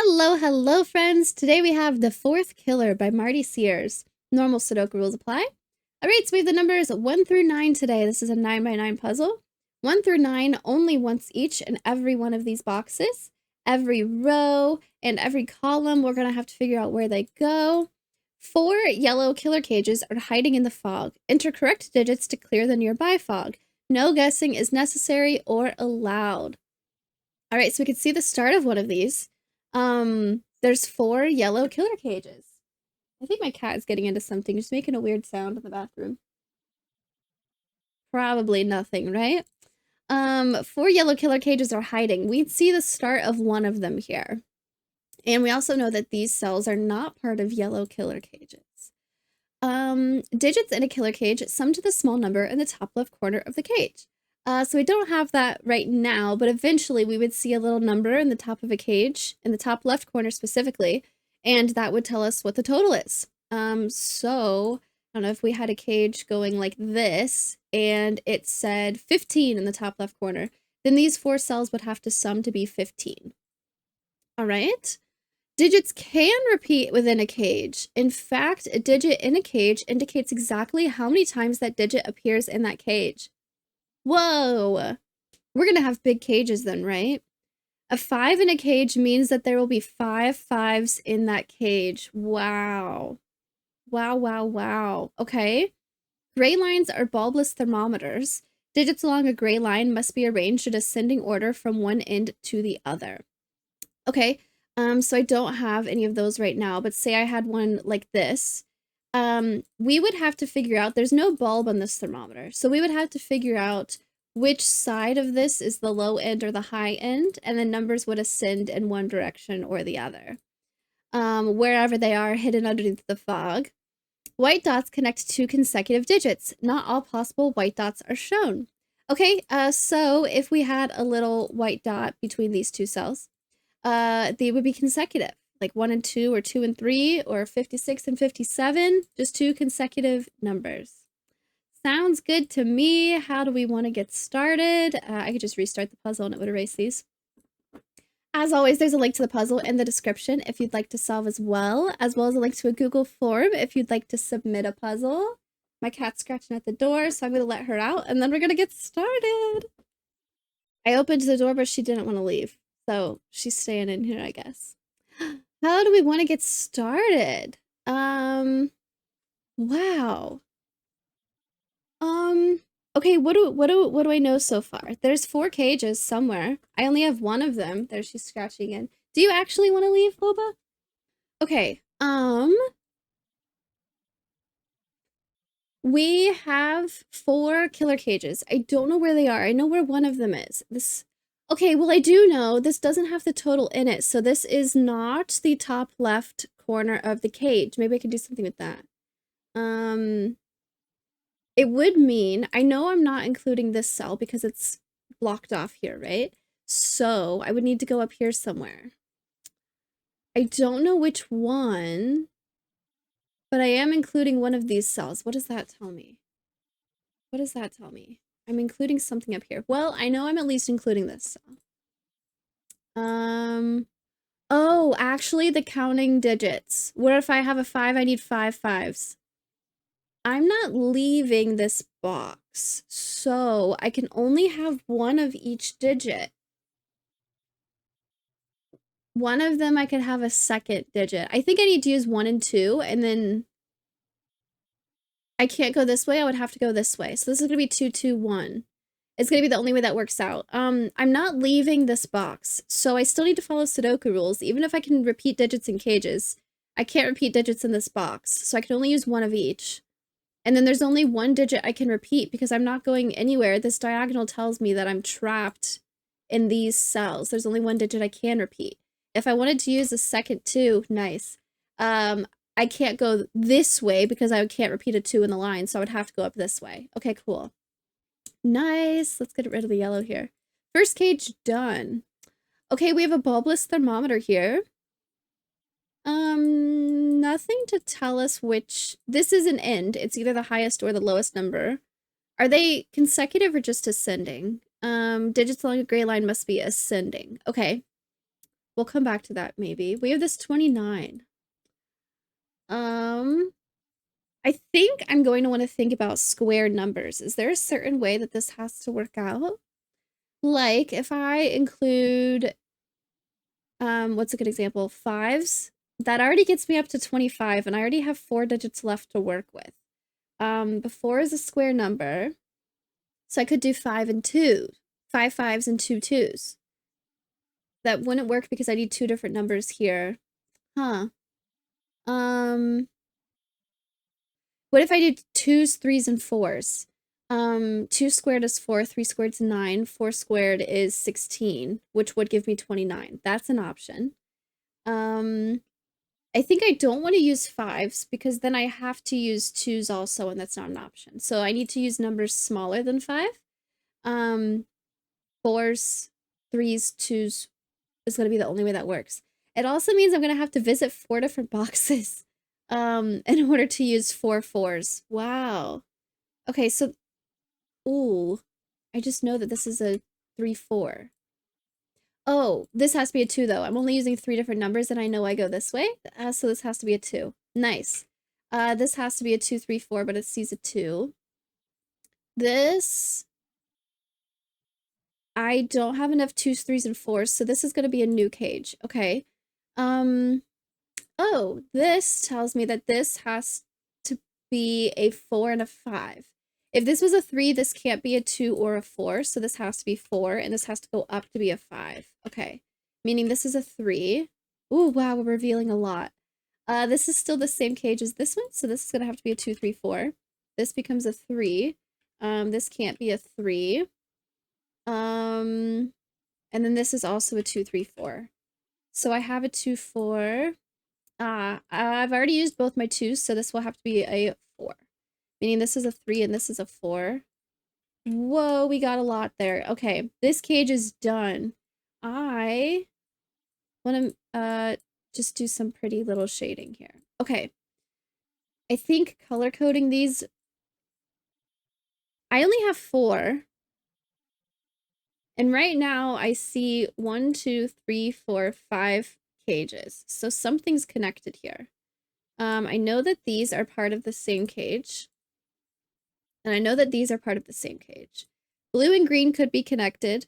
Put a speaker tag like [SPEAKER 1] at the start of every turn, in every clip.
[SPEAKER 1] Hello, friends. Today we have The Fourth Killer by Marty Sears. Normal Sudoku rules apply. All right, so we have the numbers 1 through 9 today. This is a 9 by 9 puzzle. 1 through 9 only once each in every one of these boxes. Every row and every column, we're going to have to figure out where they go. 4 yellow killer cages are hiding in the fog. Enter correct digits to clear the nearby fog. No guessing is necessary or allowed. All right, so we can see the start of one of these. There's 4 yellow killer cages. I think my cat is getting into something, just making a weird sound in the bathroom. Probably nothing, right? 4 yellow killer cages are hiding. We see the start of one of them here. And we also know that these cells are not part of yellow killer cages. Digits in a killer cage sum to the small number in the top left corner of the cage. So we don't have that right now, but eventually we would see a little number in the top of a cage, in the top left corner specifically, and that would tell us what the total is. So I don't know if we had a cage going like this, and it said 15 in the top left corner, then these 4 cells would have to sum to be 15. All right. Digits can repeat within a cage. In fact, a digit in a cage indicates exactly how many times that digit appears in that cage. Whoa! We're gonna have big cages then, right? A 5 in a cage means that there will be 5 5s in that cage. Wow. Wow. Okay. Gray lines are bulbless thermometers. Digits along a gray line must be arranged in ascending order from one end to the other. Okay, so I don't have any of those right now, but say I had one like this. We would have to figure out, there's no bulb on this thermometer, so we would have to figure out which side of this is the low end or the high end, and the numbers would ascend in one direction or the other. Wherever they are hidden underneath the fog. White dots connect 2 consecutive digits. Not all possible white dots are shown. Okay, so if we had a little white dot between these 2 cells, they would be consecutive, like 1 and 2, or 2 and 3, or 56 and 57, just 2 consecutive numbers. Sounds good to me. How do we want to get started? I could just restart the puzzle and it would erase these. As always, there's a link to the puzzle in the description if you'd like to solve as well as a link to a Google form if you'd like to submit a puzzle. My cat's scratching at the door, so I'm going to let her out, and then we're going to get started. I opened the door, but she didn't want to leave, so she's staying in here, I guess. How do we want to get started? Wow. Okay, what do I know so far? There's 4 cages somewhere. I only have 1 of them. There, she's scratching in. Do you actually want to leave, Loba? Okay, we have 4 killer cages. I don't know where they are. I know where one of them is. Okay, well, I do know this doesn't have the total in it, so this is not the top left corner of the cage. Maybe I could do something with that. It would mean, I know I'm not including this cell because it's blocked off here, right? So I would need to go up here somewhere. I don't know which one, but I am including one of these cells. What does that tell me? What does that tell me? I'm including something up here. Well, I know I'm at least including this cell. Oh, actually the counting digits. What if I have a 5? I need 5 5s. I'm not leaving this box, so I can only have 1 of each digit. One of them I could have a second digit. I think I need to use 1 and 2, and then I can't go this way. I would have to go this way. So this is going to be 2 2 1. It's going to be the only way that works out. I'm not leaving this box, so I still need to follow Sudoku rules. Even if I can repeat digits in cages, I can't repeat digits in this box, so I can only use 1 of each. And then there's only 1 digit I can repeat because I'm not going anywhere. This diagonal tells me that I'm trapped in these cells. There's only 1 digit I can repeat. If I wanted to use a second 2, nice. I can't go this way because I can't repeat a 2 in the line, so I would have to go up this way. Okay, cool. Nice. Let's get rid of the yellow here. First cage done. Okay, we have a bulbless thermometer here. Nothing to tell us which. This is an end. It's either the highest or the lowest number. Are they consecutive or just ascending? Digits along a gray line must be ascending. Okay. We'll come back to that maybe. We have this 29. I think I'm going to want to think about square numbers. Is there a certain way that this has to work out? Like if I include, what's a good example? 5s, that already gets me up to 25 and I already have 4 digits left to work with. But 4 is a square number. So I could do 5 and 2, 5 5s and 2 2s. That wouldn't work because I need 2 different numbers here. Huh. What if I did 2s, 3s, and 4s? 2 squared is 4, 3 squared is 9, 4 squared is 16, which would give me 29. That's an option. I think I don't want to use 5s because then I have to use 2s also, and that's not an option. So I need to use numbers smaller than 5. 4s, 3s, 2s is going to be the only way that works. It also means I'm going to have to visit 4 different boxes in order to use 4 4s. Wow. Okay, so, ooh, I just know that this is a 3 4. Oh, this has to be a 2 though. I'm only using 3 different numbers and I know I go this way, so this has to be a 2. Nice. This has to be a 2 3 4, but it sees a 2. This, I don't have enough 2s, 3s, and 4s, so this is going to be a new cage. Okay. Oh, this tells me that this has to be a 4 and a 5. If this was a 3, this can't be a 2 or a 4, so this has to be 4, and this has to go up to be a 5. Okay, meaning this is a 3. Ooh, wow, we're revealing a lot. This is still the same cage as this one, so this is going to have to be a 2, 3, 4. This becomes a 3. This can't be a 3. And then this is also a 2, 3, 4. So I have a 2, 4. I've already used both my 2s, so this will have to be a 4. Meaning this is a 3 and this is a 4. Whoa, we got a lot there. Okay, this cage is done. I want to just do some pretty little shading here. Okay. I think color coding these, I only have 4. And right now I see 1, 2, 3, 4, 5 cages. So something's connected here. I know that these are part of the same cage. And I know that these are part of the same cage. Blue and green could be connected,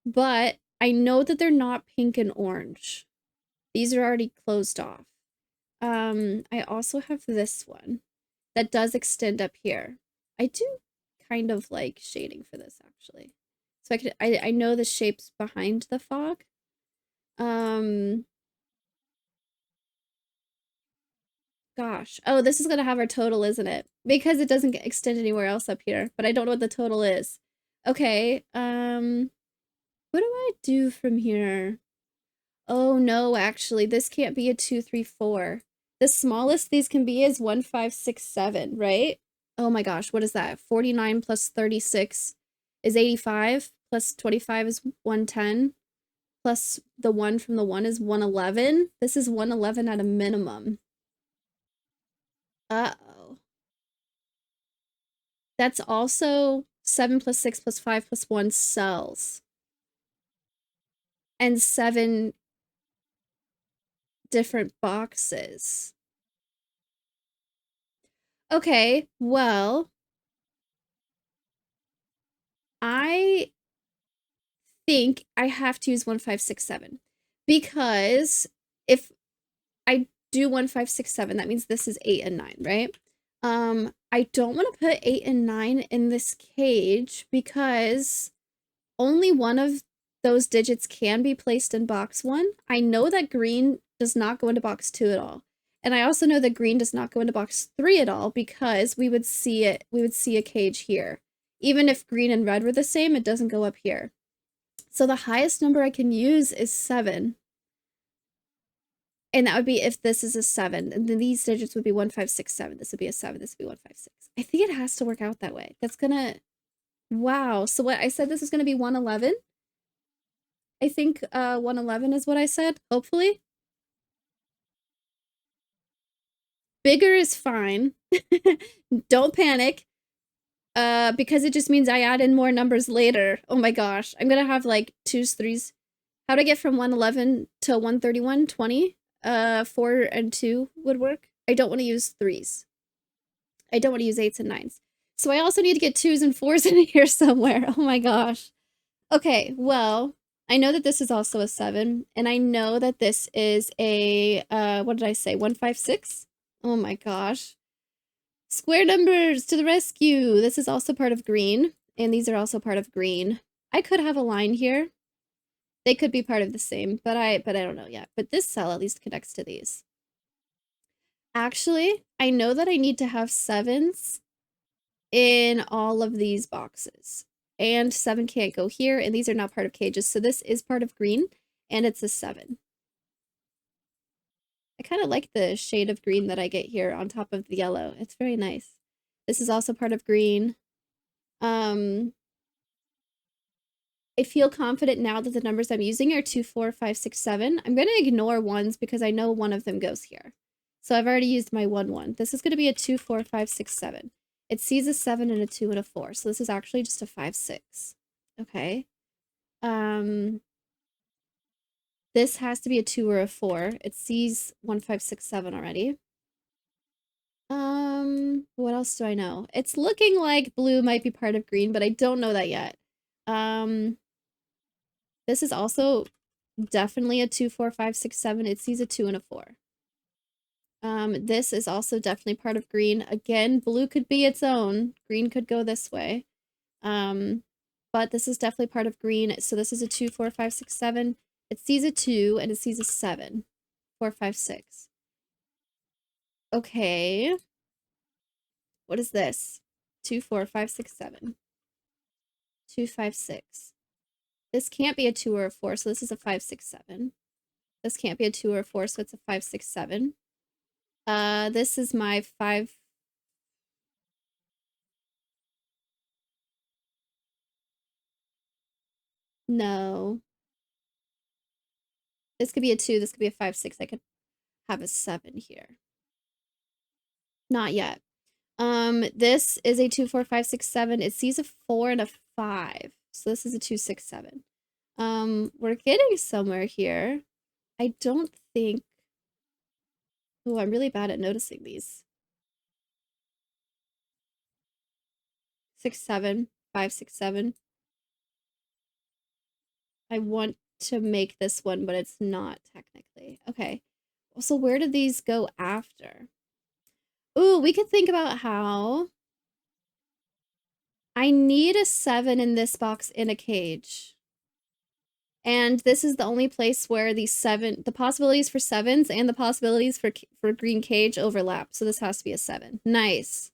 [SPEAKER 1] but I know that they're not pink and orange. These are already closed off. I also have this one that does extend up here. I do kind of like shading for this actually. So I know the shapes behind the fog. Gosh. Oh, this is gonna have our total, isn't it? Because it doesn't extend anywhere else up here, but I don't know what the total is. Okay, what do I do from here? Oh no, actually, this can't be a 2, 3, 4. The smallest these can be is 1, 5, 6, 7, right? Oh my gosh, what is that? 49 plus 36 is 85, plus 25 is 110, plus the 1 from the 1 is 111. This is 111 at a minimum. Uh-oh. That's also 7 plus 6 plus 5 plus 1 cells. And 7 different boxes. Okay, well, I think I have to use 1, 5, 6, 7. Because if I do 1, 5, 6, 7, that means this is 8 and 9, right? I don't want to put 8 and 9 in this cage because only one of those digits can be placed in box 1. I know that green does not go into box 2 at all. And I also know that green does not go into box 3 at all because we would see a cage here. Even if green and red were the same, it doesn't go up here. So the highest number I can use is 7. And that would be if this is a 7. And then these digits would be 1, 5, 6, 7. This would be a 7. This would be 1, 5, 6. I think it has to work out that way. That's gonna... Wow. So what I said this is gonna be 111? I think 111 is what I said, hopefully. Bigger is fine. Don't panic. Because it just means I add in more numbers later. Oh my gosh. I'm gonna have like 2s, 3s. How to get from 111 to 131? 20? 4 and 2 would work. I don't want to use 3s. I don't want to use 8s and 9s. So I also need to get 2s and 4s in here somewhere. Oh my gosh. Okay, well, I know that this is also a 7, and I know that this is a, what did I say, 156? Oh my gosh. Square numbers to the rescue! This is also part of green, and these are also part of green. I could have a line here. They could be part of the same, but I don't know yet. But this cell at least connects to these. Actually, I know that I need to have 7s in all of these boxes. And 7 can't go here, and these are not part of cages. So this is part of green, and it's a 7. I kind of like the shade of green that I get here on top of the yellow. It's very nice. This is also part of green. I feel confident now that the numbers I'm using are 2, 4, 5, 6, 7. I'm going to ignore 1s because I know one of them goes here. So I've already used my 1, 1. This is going to be a 2, 4, 5, 6, 7. It sees a 7 and a 2 and a 4. So this is actually just a 5, 6. Okay. This has to be a 2 or a 4. It sees 1, 5, 6, 7 already. What else do I know? It's looking like blue might be part of green, but I don't know that yet. This is also definitely a 2, 4, 5, 6, 7. It sees a 2 and a 4. This is also definitely part of green. Again, blue could be its own. Green could go this way. But this is definitely part of green. So this is a 2, 4, 5, 6, 7. It sees a 2 and it sees a 7. 4, 5, 6. Okay. What is this? 2, 4, 5, 6, 7. 2, 5, 6. This can't be a 2 or a 4, so this is a 5, 6, 7. This can't be a 2 or a 4, so it's a 5, 6, 7. This is my 5. No. This could be a 2, this could be a 5, 6. I could have a 7 here. Not yet. This is a 2, 4, 5, 6, 7. It sees a 4 and a 5. So this is a 2, 6, 7. We're getting somewhere here. I don't think. Oh, I'm really bad at noticing these. 6, 7, 5, 6, 7. I want to make this one, but it's not technically. Okay. So where did these go after? Ooh, we could think about how I need a 7 in this box in a cage. And this is the only place where the possibilities for 7s and the possibilities for green cage overlap. So this has to be a 7. Nice.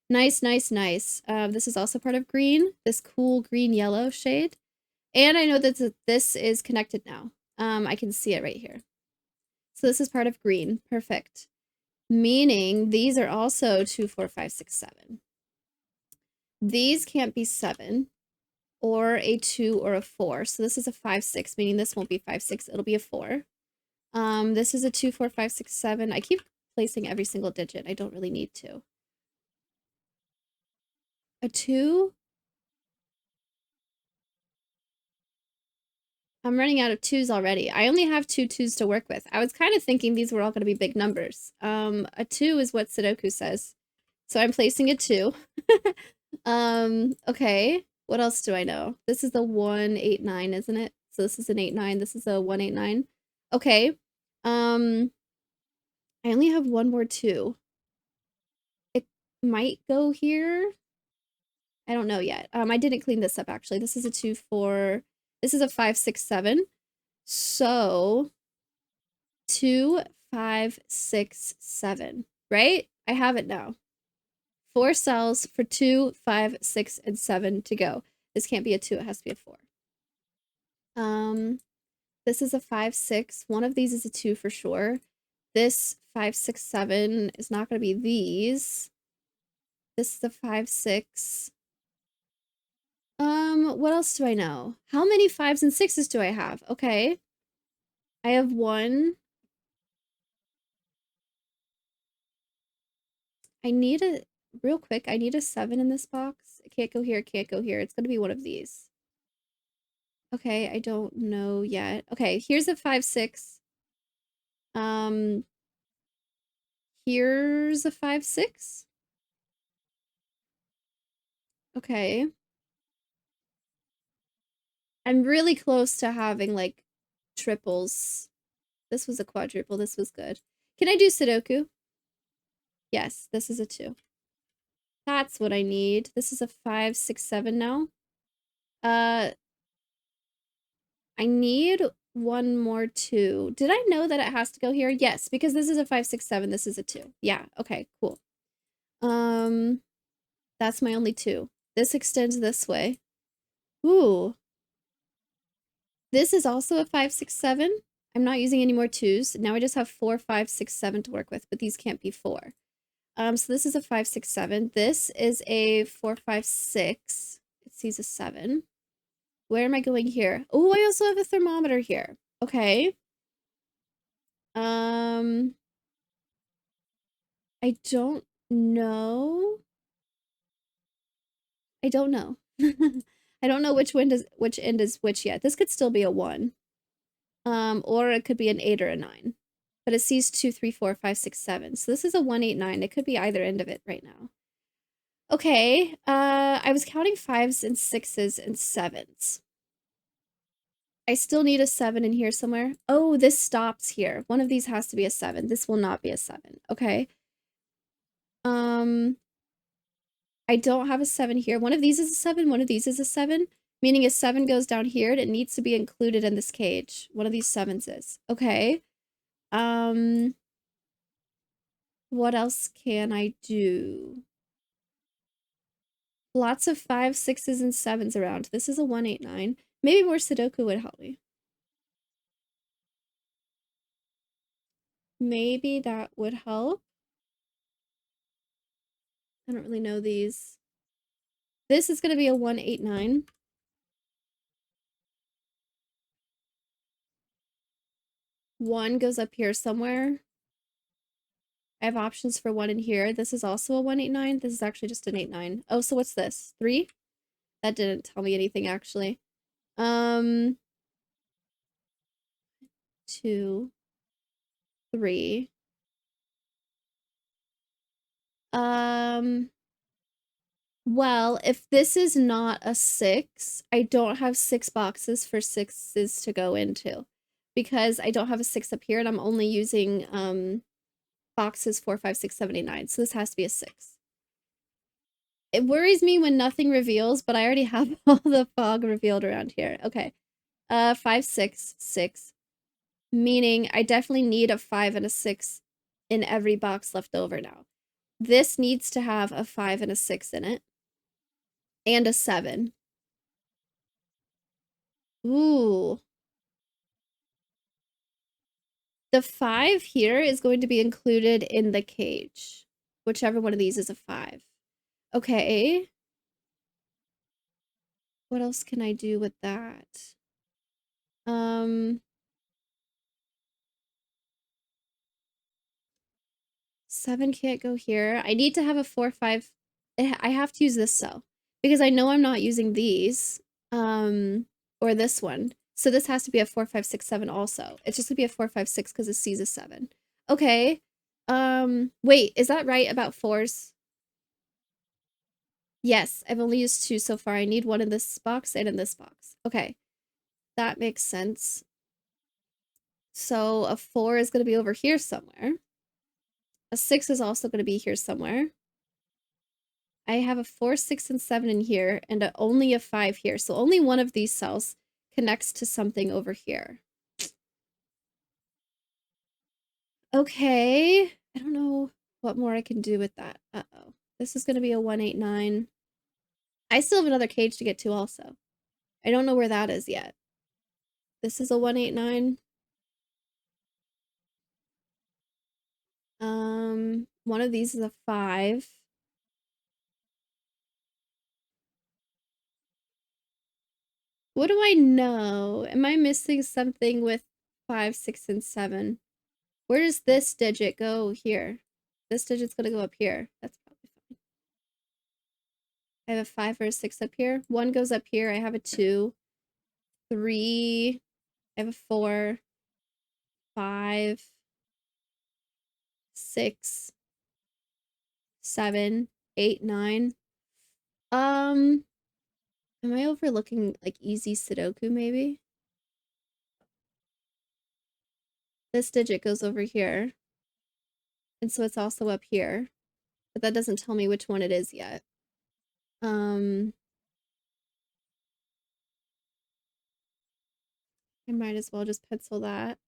[SPEAKER 1] Nice, nice, nice. This is also part of green, this cool green yellow shade. And I know that this is connected now. I can see it right here. So this is part of green. Perfect. Meaning these are also 2, 4, 5, 6, 7. These can't be 7 or a 2 or a 4. So this is a 5, 6, meaning this won't be 5, 6. It'll be a 4. This is a 2, 4, 5, 6, 7. I keep placing every single digit. I don't really need to. A 2? I'm running out of 2s already. I only have 2 2s to work with. I was kind of thinking these were all going to be big numbers. A 2 is what Sudoku says. So I'm placing a 2. Okay. What else do I know? This is the 189, isn't it? So this is an 89. This is a 189. Okay. I only have one more 2. It might go here. I don't know yet. I didn't clean this up actually. This is a 2, 4. This is a 5, 6, 7. So 2, 5, 6, 7. Right? I have it now. 4 cells for 2, 5, 6, and 7 to go. This can't be a 2, it has to be a 4. This is a 5, 6. One of these is a 2 for sure. This 5, 6, 7 is not going to be these. This is a 5, 6. What else do I know? How many 5s and 6s do I have? Okay. I have 1. I need a, real quick, I need a 7 in this box. It can't go here, it can't go here. It's going to be one of these. Okay, I don't know yet. Okay, here's a 5, 6. Here's a 5, 6. Okay. I'm really close to having, like, triples. This was a quadruple. This was good. Can I do Sudoku? Yes, this is a 2. That's what I need. This is a 5, 6, 7 now. I need one more 2. Did I know that it has to go here? Yes, because this is a 5, 6, 7. This is a 2. Yeah, okay, cool. That's my only 2. This extends this way. Ooh. This is also a 5, 6, 7. I'm not using any more 2s. Now I just have 4, 5, 6, 7 to work with, but these can't be 4. So this is a 5, 6, 7. This is a 4, 5, 6. It sees a 7. Where am I going here? Oh, I also have a thermometer here. Okay. I don't know. I don't know. I don't know which end is which yet. This could still be a 1. Or it could be an 8 or a 9. But it sees 2, 3, 4, 5, 6, 7. So this is a 1, 8, 9. It could be either end of it right now. Okay. I was counting 5s and 6s and 7s. I still need a 7 in here somewhere. Oh, this stops here. One of these has to be a 7. This will not be a 7. Okay. I don't have a 7 here. One of these is a 7. One of these is a 7. Meaning a 7 goes down here and it needs to be included in this cage. One of these 7s is. Okay. What else can I do? Lots of 5s, 6s, and 7s around. This is a 1, 8, 9. Maybe more Sudoku would help me. Maybe that would help. I don't really know these. This is going to be a 1, 8, 9. 1 goes up here somewhere. I have options for 1 in here. This is also a 1, 8, 9. This is actually just an 8, 9. Oh, so what's this? 3? That didn't tell me anything, actually. 2, 3. Well, if this is not a 6, I don't have 6 boxes for 6s to go into. Because I don't have a 6 up here, and I'm only using, boxes 4, 5, 6, 7, 8, 9. So this has to be a 6. It worries me when nothing reveals, but I already have all the fog revealed around here. Okay. 5, 6, 6. Meaning I definitely need a 5 and a 6 in every box left over now. This needs to have a 5 and a 6 in it. And a 7. Ooh. The 5 here is going to be included in the cage. Whichever one of these is a 5. Okay. What else can I do with that? 7 can't go here. I need to have a 4, 5. I have to use this cell. Because I know I'm not using these. Or this one. So this has to be a 4, 5, 6, 7 also. It's just gonna be a 4, 5, 6 because it sees a 7. Okay. Wait, is that right about 4s? Yes, I've only used 2 so far. I need 1 in this box and in this box. Okay. That makes sense. So a 4 is going to be over here somewhere. A 6 is also going to be here somewhere. I have a 4, 6, and 7 in here, and only a 5 here. So only one of these cells connects to something over here. Okay. I don't know what more I can do with that. Uh-oh. This is going to be a 1, 8, 9. I still have another cage to get to also. I don't know where that is yet. This is a 1, 8, 9. One of these is a 5. What do I know? Am I missing something with 5, 6, and 7? Where does this digit go here? This digit's gonna go up here. That's probably fine. I have a 5 or a 6 up here. 1 goes up here. I have a 2. 3. I have a 4, 5, 6, 7, 8, 9. Am I overlooking like easy Sudoku maybe? This digit goes over here. And so it's also up here. But that doesn't tell me which one it is yet. I might as well just pencil that.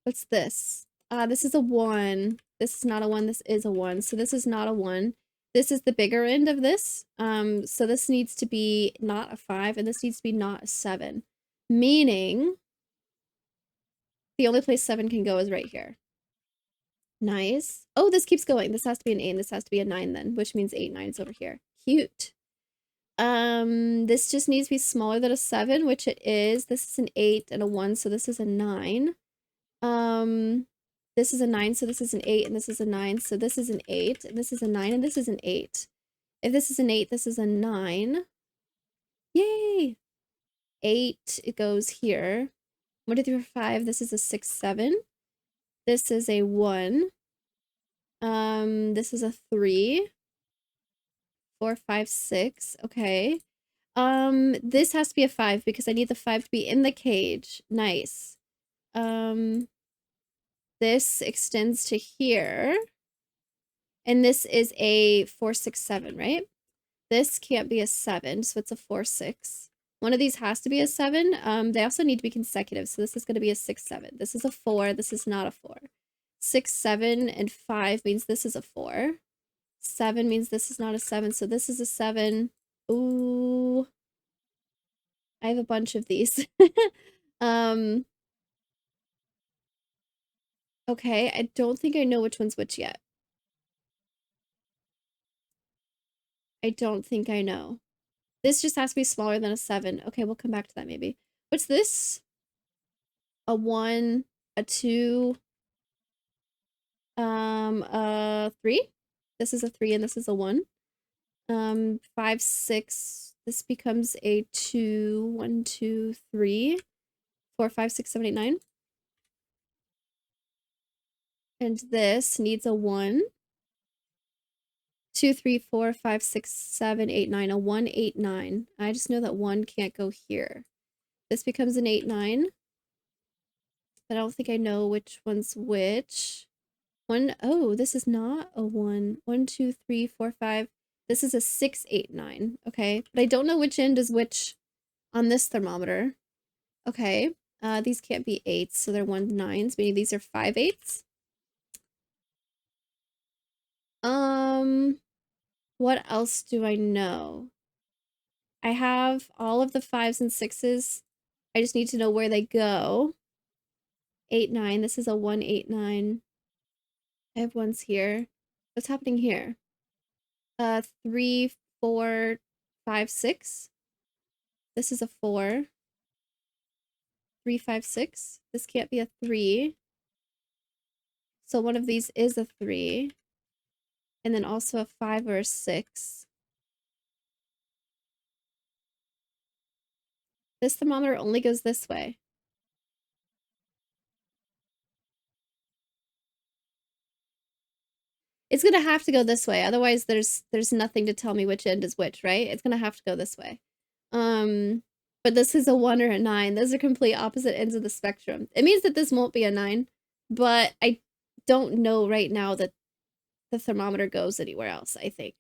[SPEAKER 1] What's this? This is a 1. This is not a 1. This is a 1. So this is not a 1. This is the bigger end of this. So this needs to be not a 5, and this needs to be not a 7. Meaning, the only place 7 can go is right here. Nice. Oh, this keeps going. This has to be an 8, and this has to be a 9 then, which means 8, 9 is over here. Cute. This just needs to be smaller than a 7, which it is. This is an 8 and a 1, so this is a 9. This is a 9, so this is an 8, and this is a 9, so this is an 8, and this is a 9, and this is an 8. If this is an 8, this is a 9. Yay! 8, it goes here. 1, 2, 3, 4, 5, this is a 6, 7. This is a 1. This is a 3. 4, 5, 6. Okay. This has to be a 5 because I need the 5 to be in the cage. Nice. This extends to here. And this is a 4, 6, 7, right? This can't be a 7, so it's a 4, 6. One of these has to be a 7. They also need to be consecutive, so this is going to be a 6, 7. This is a 4. This is not a 4. 6, 7, and 5 means this is a 4. 7 means this is not a 7, so this is a 7. Ooh. I have a bunch of these. Okay, I don't think I know which one's which yet. I don't think I know. This just has to be smaller than a 7. Okay, we'll come back to that maybe. What's this? A 1, a 2, a 3? This is a 3 and this is a 1. 5, 6. This becomes a 2, 1, 2, 3, 4, 5, 6, 7, 8, 9. And this needs a 1. 2, 3, 4, 5, 6, 7, 8, 9. A 1, 8, 9. I just know that 1 can't go here. This becomes an 8, 9. But I don't think I know which one's which. 1, oh, this is not a 1. 1, 2, 3, 4, 5. This is a 6, 8, 9. Okay, but I don't know which end is which on this thermometer. Okay, these can't be 8s, so they're 1 9s. Maybe these are 5 8s. What else do I know? I have all of the 5s and 6s. I just need to know where they go. 8, 9. This is a 1, 8, 9. I have ones here. What's happening here? 3, 4, 5, 6. This is a 4. 3, 5, 6. This can't be a 3. So one of these is a 3. And then also a 5 or a 6. This thermometer only goes this way. It's gonna have to go this way. Otherwise, there's nothing to tell me which end is which, right? It's gonna have to go this way. But this is a 1 or a 9. Those are complete opposite ends of the spectrum. It means that this won't be a 9, but I don't know right now that the thermometer goes anywhere else, I think.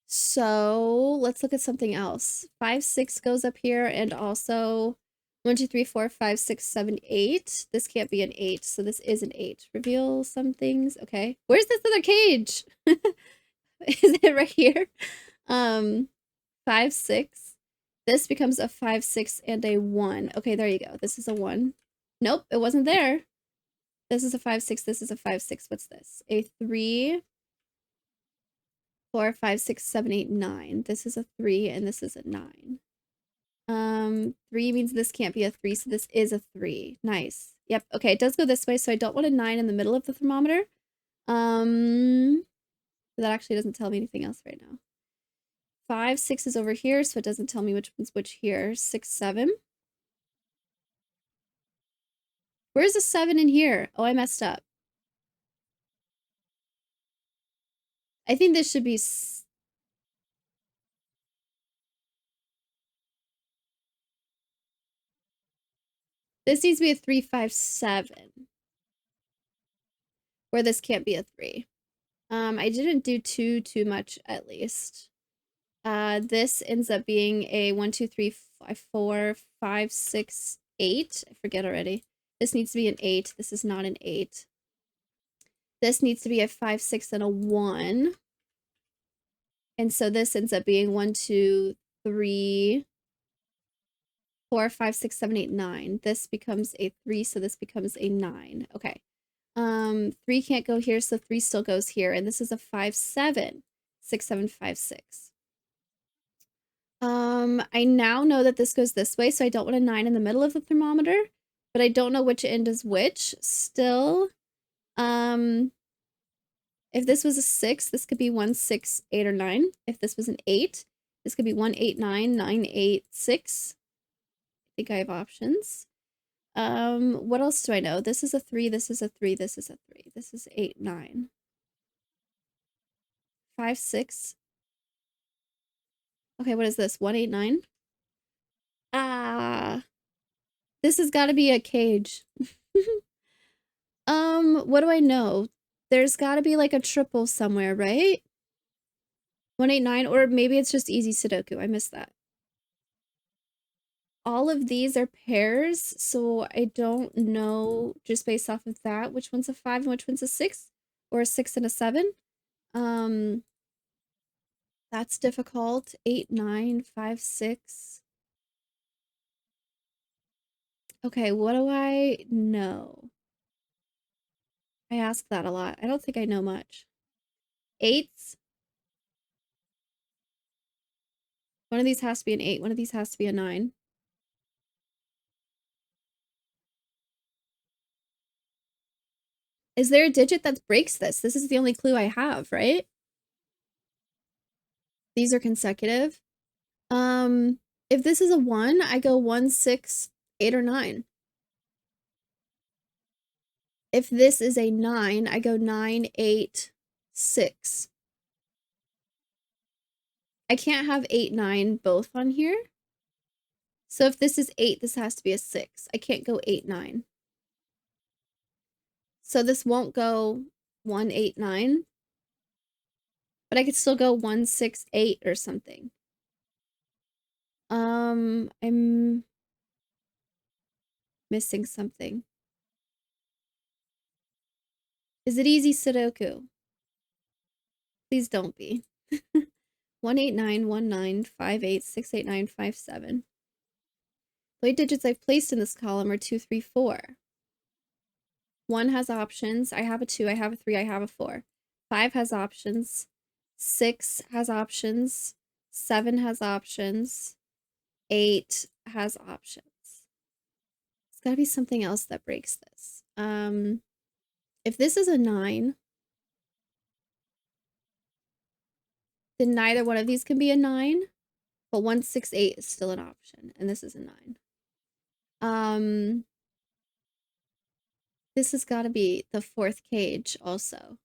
[SPEAKER 1] So let's look at something else. 5, 6 goes up here, and also 1, 2, 3, 4, 5, 6, 7, 8. This can't be an 8, so this is an 8. Reveal some things. Okay. Where's this other cage? Is it right here? 5, 6. This becomes a 5, 6, and a 1. Okay, there you go. This is a 1. Nope, it wasn't there. This is a 5, 6. This is a 5, 6. What's this? A 3, 4, 5, 6, 7, 8, 9. This is a 3, and this is a 9. 3 means this can't be a 3, so this is a 3. Nice. Yep, okay, it does go this way, so I don't want a 9 in the middle of the thermometer. That actually doesn't tell me anything else right now. 5, 6 is over here, so it doesn't tell me which one's which here. 6, 7. Where's the 7 in here? Oh, I messed up. I think this should be... This needs to be a 3, 5, 7. Where this can't be a 3. I didn't do too much, at least. This ends up being a 1, 2, 3, 5, 4, 5, 6, 8. I forget already. This needs to be an 8. This is not an 8. This needs to be a 5, 6, and a 1. And so this ends up being 1, 2, 3, 4, 5, 6, 7, 8, 9. This becomes a 3, so this becomes a 9. Okay. 3 can't go here, so 3 still goes here. And this is a 5, 7. 6, 7, 5, 6. I now know that this goes this way, so I don't want a 9 in the middle of the thermometer, but I don't know which end is which. Still, if this was a 6, this could be 1, 6, 8, or 9. If this was an 8, this could be 1, 8, 9, 9, 8, 6. I think I have options. What else do I know? This is a 3, this is a 3, this is a 3. This is 8, 9. 5, 6. Okay, what is this? 1, 8, 9? Ah. This has got to be a cage. What do I know? There's got to be like a triple somewhere, right? 1, 8, 9, or maybe it's just easy Sudoku. I missed that. All of these are pairs, so I don't know just based off of that which one's a 5 and which one's a 6, or a 6 and a 7. That's difficult. 8, 9, 5, 6. Okay, what do I know? I ask that a lot. I don't think I know much. 8s. One of these has to be an 8. One of these has to be a 9. Is there a digit that breaks this? This is the only clue I have, right? These are consecutive. If this is a 1, I go 1, 6, 8, or 9. If this is a 9, I go 9, 8, 6. I can't have 8, 9 both on here. So if this is 8, this has to be a 6. I can't go 8, 9. So this won't go 1, 8, 9. But I could still go 1, 6, 8 or something. I'm missing something. Is it easy Sudoku? Please don't be. 1, 8, 9, 1, 9, 5, 8, 6, 8, 9, 5, 7. The only digits I've placed in this column are 2, 3, 4. 1 has options. I have a 2, I have a 3, I have a 4. 5 has options. 6 has options. 7 has options. 8 has options. It's gotta be something else that breaks this. If this is a 9, then neither one of these can be a 9, but 1, 6, 8 is still an option, and this is a 9. This has got to be the 4th cage also.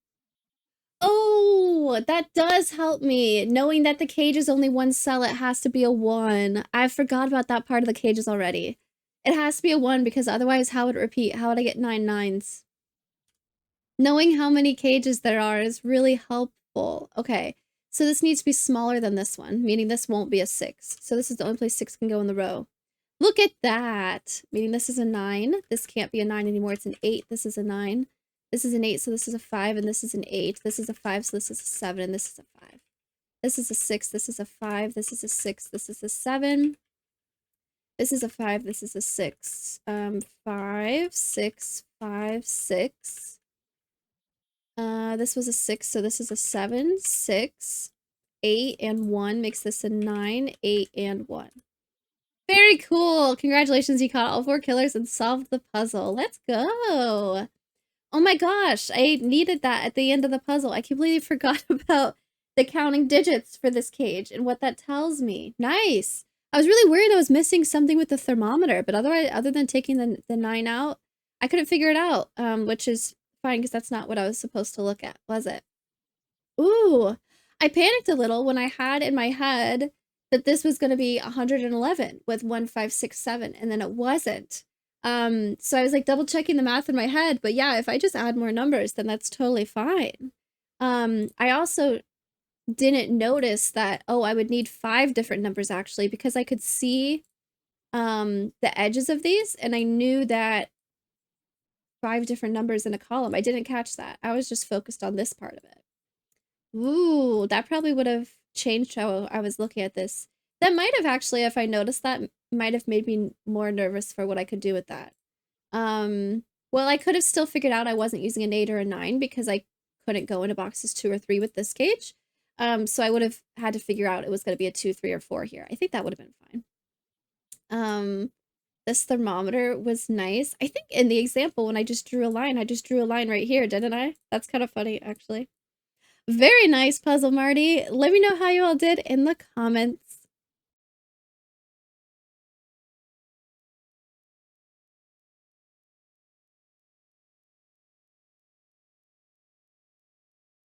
[SPEAKER 1] Oh, that does help me. Knowing that the cage is only one cell, it has to be a 1. I forgot about that part of the cages already. It has to be a 1 because otherwise how would it repeat? How would I get 9 9s? Knowing how many cages there are is really helpful. Okay, so this needs to be smaller than this one, meaning this won't be a 6. So this is the only place 6 can go in the row. Look at that! Meaning this is a 9. This can't be a 9 anymore. It's an 8. This is a 9. This is an 8, so this is a 5, and this is an 8. This is a 5, so this is a 7, and this is a 5. This is a 6, this is a 5, this is a 6, this is a 7. This is a 5, this is a 6. 5, 6, 5, 6. This was a 6, so this is a 7, 6, 8, and 1 makes this a 9, 8, and 1. Very cool! Congratulations, you caught all 4 killers and solved the puzzle. Let's go! Oh my gosh, I needed that at the end of the puzzle. I completely forgot about the counting digits for this cage and what that tells me. Nice. I was really worried I was missing something with the thermometer, but other than taking the 9 out, I couldn't figure it out, which is fine because that's not what I was supposed to look at, was it? Ooh, I panicked a little when I had in my head that this was going to be 111 with 1567, and then it wasn't. So I was like double checking the math in my head, but yeah, if I just add more numbers, then that's totally fine. I also didn't notice that, oh, I would need 5 different numbers actually, because I could see the edges of these, and I knew that 5 different numbers in a column. I didn't catch that. I was just focused on this part of it. Ooh, that probably would have changed how I was looking at this. That might have actually, if I noticed that, might have made me more nervous for what I could do with that. Well, I could have still figured out I wasn't using an 8 or a 9 because I couldn't go into boxes 2 or 3 with this gauge. So I would have had to figure out it was going to be a 2, 3, or 4 here. I think that would have been fine. This thermometer was nice. I think in the example when I just drew a line right here, didn't I? That's kind of funny, actually. Very nice puzzle, Marty. Let me know how you all did in the comments.